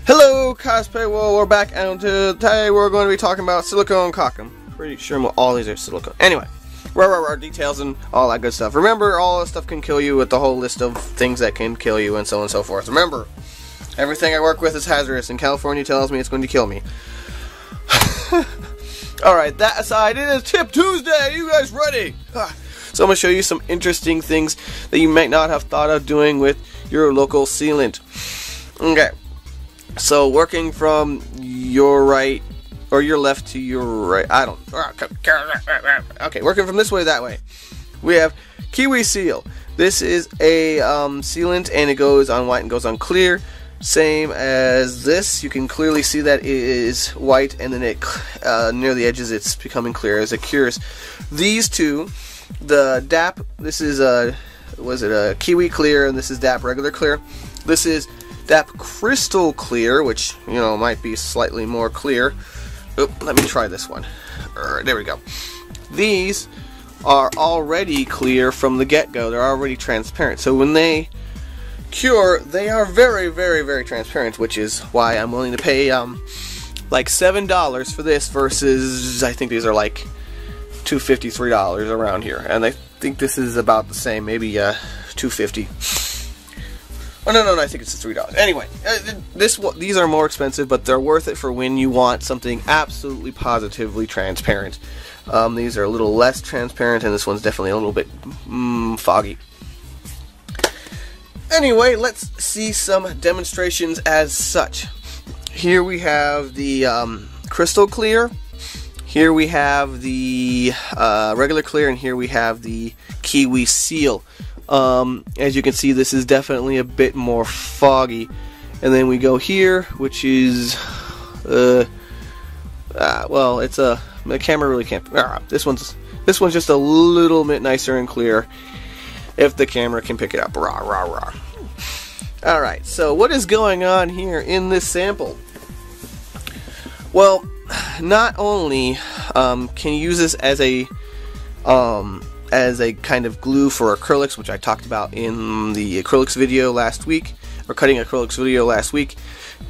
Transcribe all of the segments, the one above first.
Hello, Cosplay World. We're back, and today we're going to be talking about silicone caulk. I'm pretty sure all these are silicone. Anyway, details and all that good stuff. Remember, all this stuff can kill you with the whole list of things that can kill you and so on and so forth. Remember, everything I work with is hazardous, and California tells me it's going to kill me. Alright, that aside, it is Tip Tuesday. You guys ready? So I'm going to show you some interesting things that you might not have thought of doing with your local sealant. Okay. So working from your right or your left to your right, okay, working from this way to that way, we have Kiwi Seal. This is a sealant, and it goes on white and goes on clear, same as this. You can clearly see that it is white, and then it near the edges it's becoming clear as it cures. These two, the DAP, this is a Kiwi Clear, and this is DAP Regular Clear. This is DAP Crystal Clear, which, you know, might be slightly more clear. Oop, let me try this one. There we go. These are already clear from the get-go. They're already transparent. So when they cure, they are very, very, very transparent, which is why I'm willing to pay like $7 for this versus, I think these are like $2.50, $3 around here. And I think this is about the same, maybe $2.50. Oh, no, I think it's $3. Anyway, these are more expensive, but they're worth it for when you want something absolutely positively transparent. These are a little less transparent, and this one's definitely a little bit foggy. Anyway, let's see some demonstrations as such. Here we have the Crystal Clear. Here we have the Regular Clear, and here we have the Kiwi Seal. As you can see, this is definitely a bit more foggy. And then we go here, which is well, it's the camera really can't. This one's just a little bit nicer and clear if the camera can pick it up. Alright, so what is going on here in this sample? Well, not only can you use this as a kind of glue for acrylics, which I talked about in the acrylics video last week, or cutting acrylics video last week,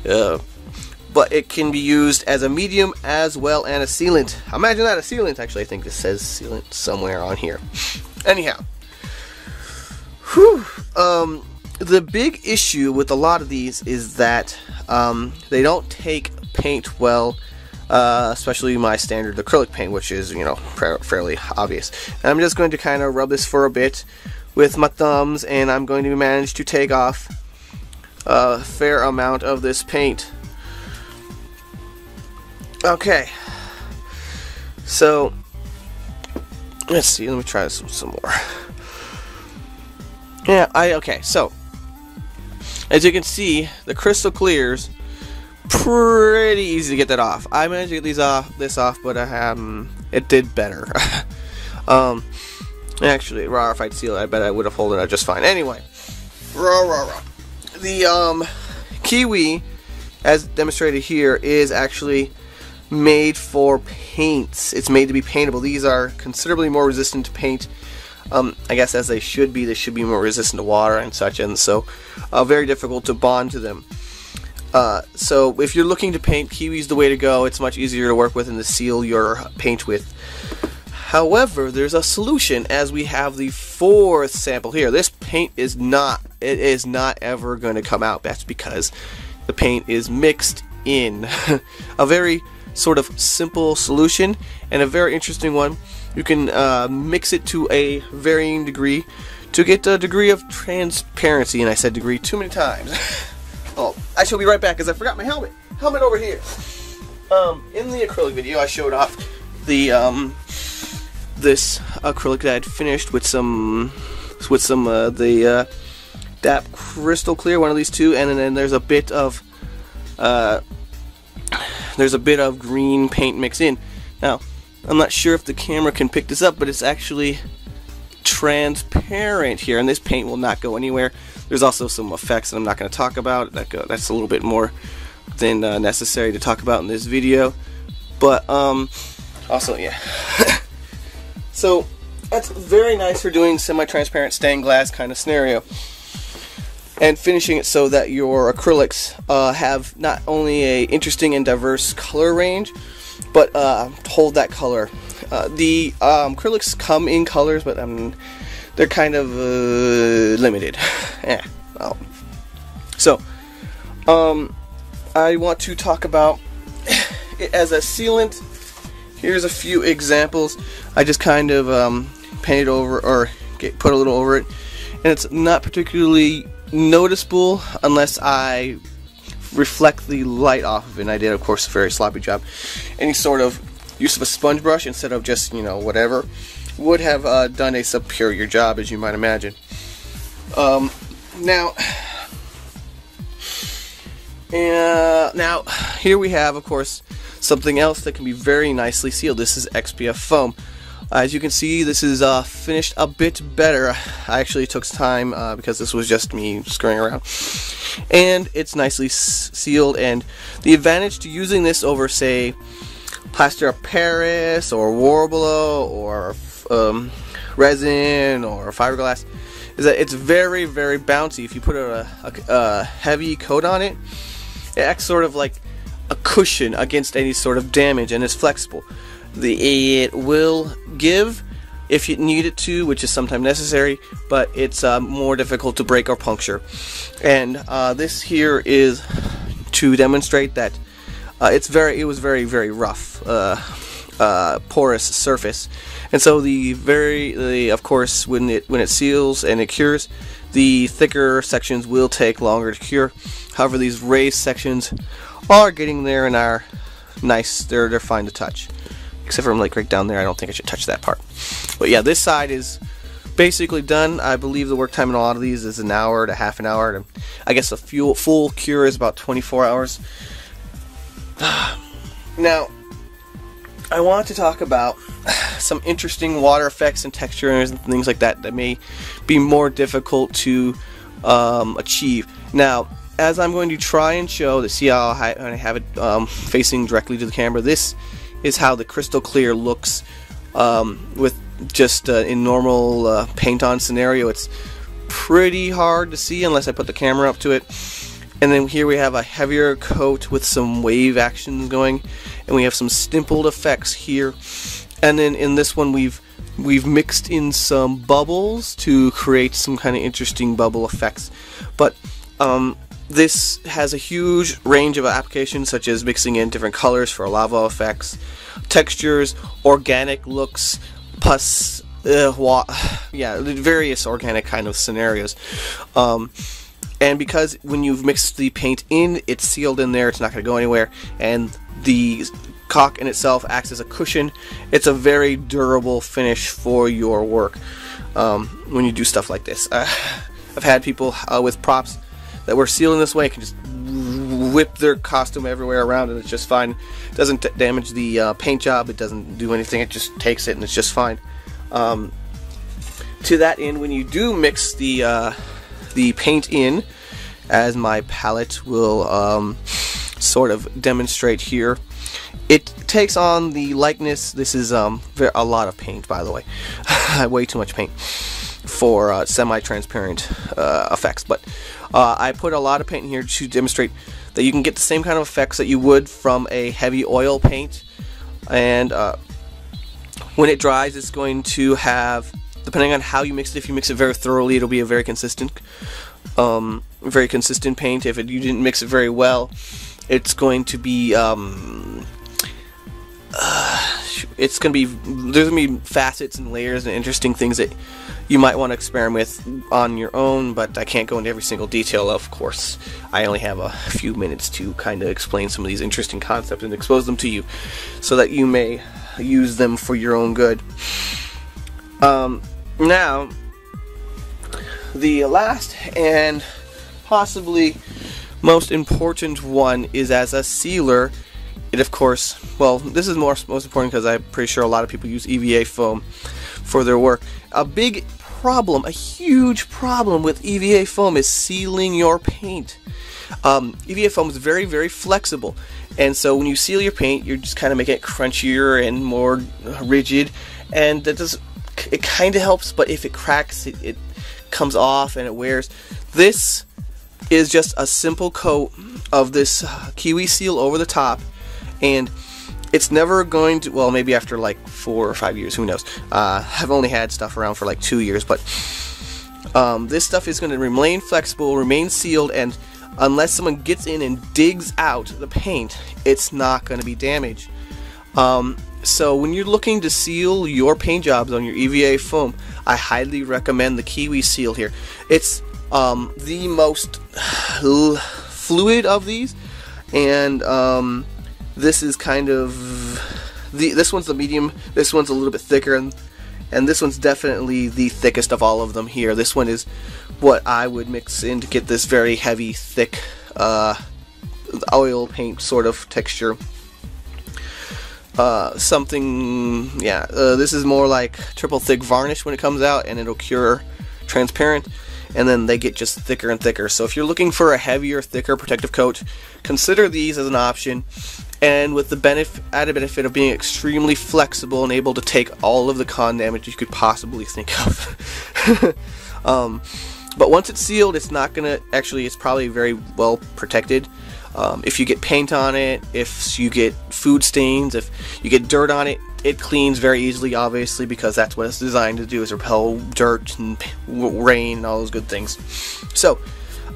but it can be used as a medium as well and a sealant. Imagine that, a sealant. Actually, I think this says sealant somewhere on here. Anyhow, the big issue with a lot of these is that they don't take paint well. Especially my standard acrylic paint, which is, you know, fairly obvious. And I'm just going to kind of rub this for a bit with my thumbs, and I'm going to manage to take off a fair amount of this paint. Okay, so let's see. Let me try this some more. Yeah, okay. So as you can see, the Crystal Clears, pretty easy to get that off. I managed to get this off, but it did better. Actually, if I'd seal it, I bet I would have pulled it out just fine. Anyway, the Kiwi, as demonstrated here, is actually made for paints. It's made to be paintable. These are considerably more resistant to paint. I guess as they should be. They should be more resistant to water and such, and so very difficult to bond to them. So if you're looking to paint, Kiwi's the way to go. It's much easier to work with and to seal your paint with. However, there's a solution, as we have the fourth sample here. This paint is not ever going to come out. That's because the paint is mixed in. A very sort of simple solution, and a very interesting one. You can mix it to a varying degree to get a degree of transparency, and I said degree too many times. Oh, I shall be right back because I forgot my helmet. Helmet over here. In the acrylic video, I showed off the this acrylic that I'd finished with some the DAP Crystal Clear, one of these two, and then there's a bit of green paint mixed in. Now, I'm not sure if the camera can pick this up, but it's actually transparent here, and this paint will not go anywhere. There's also some effects that I'm not going to talk about. That's a little bit more than necessary to talk about in this video. But also, yeah. So that's very nice for doing semi-transparent stained glass kind of scenario. and finishing it so that your acrylics have not only a interesting and diverse color range, but hold that color. The acrylics come in colors, but they're kind of limited. So I want to talk about it as a sealant. Here's a few examples. I just kind of painted over, or put a little over it, and it's not particularly noticeable unless I reflect the light off of it. And I did, of course, a very sloppy job. Any sort of use of a sponge brush instead of just, you know, whatever, would have done a superior job, as you might imagine. Now here we have, of course, something else that can be very nicely sealed. This is Xbf Foam. As you can see, this is finished a bit better. I actually took time because this was just me screwing around, and it's nicely sealed. And the advantage to using this over, say, plaster of Paris or Warbler or resin or fiberglass, is that it's very, very bouncy. If you put a heavy coat on it, it acts sort of like a cushion against any sort of damage, and it's flexible. It will give if you need it to, which is sometimes necessary, but it's more difficult to break or puncture. And this here is to demonstrate that it was very, very rough, porous surface, and so of course, when it seals and it cures, the thicker sections will take longer to cure. However, these raised sections are getting there and are nice. They're fine to touch, except for like right down there. I don't think I should touch that part. But yeah, this side is basically done. I believe the work time in a lot of these is an hour to half an hour. I guess a full cure is about 24 hours. Now, I want to talk about some interesting water effects and textures and things like that that may be more difficult to achieve. Now, as I'm going to try and show, see how I have it facing directly to the camera, this is how the crystal clear looks with just in normal paint-on scenario. It's pretty hard to see unless I put the camera up to it. And then here we have a heavier coat with some wave actions going, and we have some stippled effects here. And then in this one we've mixed in some bubbles to create some kind of interesting bubble effects. But this has a huge range of applications, such as mixing in different colors for lava effects, textures, organic looks, pus, various organic kind of scenarios. And because when you've mixed the paint in, it's sealed in there, it's not going to go anywhere, and the caulk in itself acts as a cushion. It's a very durable finish for your work when you do stuff like this. I've had people with props that were sealed in this way can just whip their costume everywhere around, and it's just fine. It doesn't damage the paint job, it doesn't do anything, it just takes it and it's just fine. To that end, when you do mix the paint in, as my palette will sort of demonstrate here, it takes on the likeness. This is a lot of paint, by the way. Way too much paint for semi-transparent effects, but I put a lot of paint in here to demonstrate that you can get the same kind of effects that you would from a heavy oil paint. And when it dries, it's going to have, depending on how you mix it, if you mix it very thoroughly, it'll be a very consistent paint. If you didn't mix it very well, it's going to be there's going to be facets and layers and interesting things that you might want to experiment with on your own, but I can't go into every single detail, of course. I only have a few minutes to kind of explain some of these interesting concepts and expose them to you so that you may use them for your own good. Now, the last and possibly most important one is as a sealer. It, of course, well, this is most important because I'm pretty sure a lot of people use EVA foam for their work. A huge problem with EVA foam is sealing your paint. EVA foam is very, very flexible, and so when you seal your paint, you're just kind of making it crunchier and more rigid, and it kind of helps, but if it cracks, it comes off and it wears. This is just a simple coat of this Kiwi Seal over the top, and it's never going to, well, maybe after like 4 or 5 years, who knows. I've only had stuff around for like 2 years, but this stuff is going to remain flexible, remain sealed, and unless someone gets in and digs out the paint, it's not going to be damaged. So when you're looking to seal your paint jobs on your EVA foam, I highly recommend the Kiwi Seal here. It's the most fluid of these, and this is kind of this one's the medium, this one's a little bit thicker, and this one's definitely the thickest of all of them here. This one is what I would mix in to get this very heavy, thick oil paint sort of texture. This is more like triple thick varnish when it comes out, and it'll cure transparent, and then they get just thicker and thicker. So if you're looking for a heavier, thicker protective coat, consider these as an option, and with the added benefit of being extremely flexible and able to take all of the con damage you could possibly think of. But once it's sealed, it's not gonna, actually it's probably very well protected. If you get paint on it, if you get food stains, if you get dirt on it, it cleans very easily, obviously, because that's what it's designed to do, is repel dirt and rain and all those good things. So,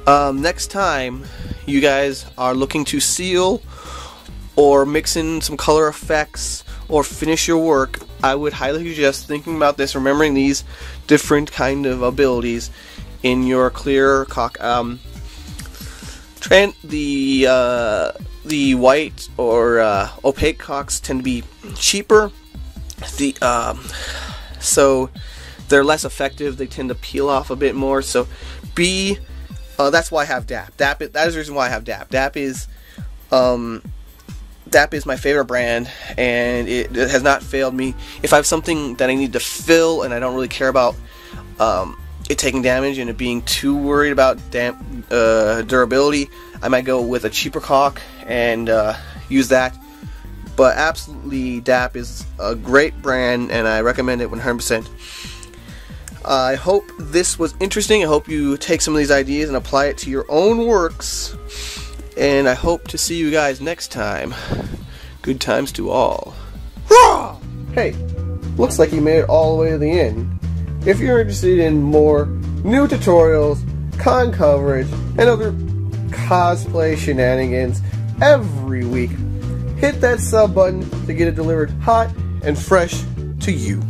next time you guys are looking to seal or mix in some color effects or finish your work, I would highly suggest thinking about this, remembering these different kind of abilities in your clear caulk. The white or opaque caulks tend to be cheaper. So they're less effective. They tend to peel off a bit more. So that's why I have DAP. That is the reason why I have DAP. DAP is my favorite brand, and it has not failed me. If I have something that I need to fill and I don't really care about it taking damage and it being too worried about durability, I might go with a cheaper caulk and use that. But absolutely, DAP is a great brand, and I recommend it 100%. I hope this was interesting. I hope you take some of these ideas and apply it to your own works, and I hope to see you guys next time. Good times to all. Hey, looks like you made it all the way to the end. If you're interested in more new tutorials, con coverage, and other cosplay shenanigans every week, hit that sub button to get it delivered hot and fresh to you.